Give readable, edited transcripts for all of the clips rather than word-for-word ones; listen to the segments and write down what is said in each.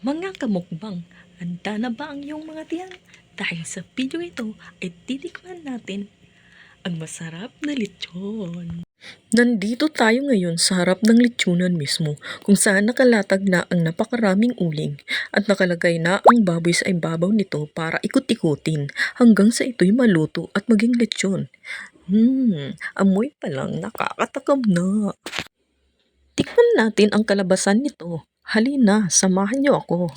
Mga kamukbang, handa na ba ang iyong mga tiyan? Dahil sa video ito ay titikman natin ang masarap na lechon. Nandito tayo ngayon sa harap ng lechonan mismo, kung saan nakalatag na ang napakaraming uling at nakalagay na ang baboy sa ibabaw nito para ikot-ikutin hanggang sa ito'y maluto at maging lechon. Amoy pa lang nakakatakam na. Tikman natin ang kalabasan nito. Halina, samahan niyo ako.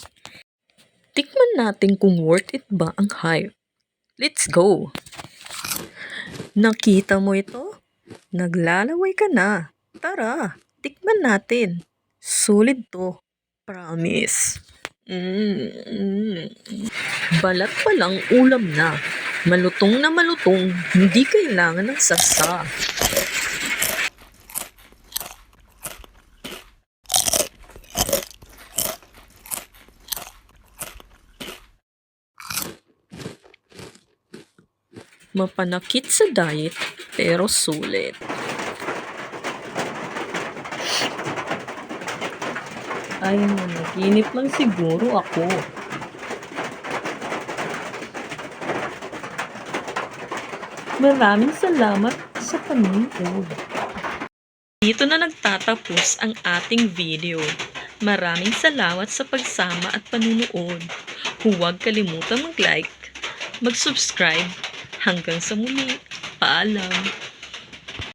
Tikman natin kung worth it ba ang hype. Let's go! Nakita mo ito? Naglalaway ka na. Tara, tikman natin. Solid to. Promise. Balat pa lang ulam na. Malutong na malutong, hindi kailangan ng sasa. Mapanakit sa diet, pero sulit. Ay, nanaginip lang siguro ako. Maraming salamat sa panonood. Dito na nagtatapos ang ating video. Maraming salamat sa pagsama at panunood. Huwag kalimutang mag-like, mag-subscribe. Hanggang sa muli. Paalam.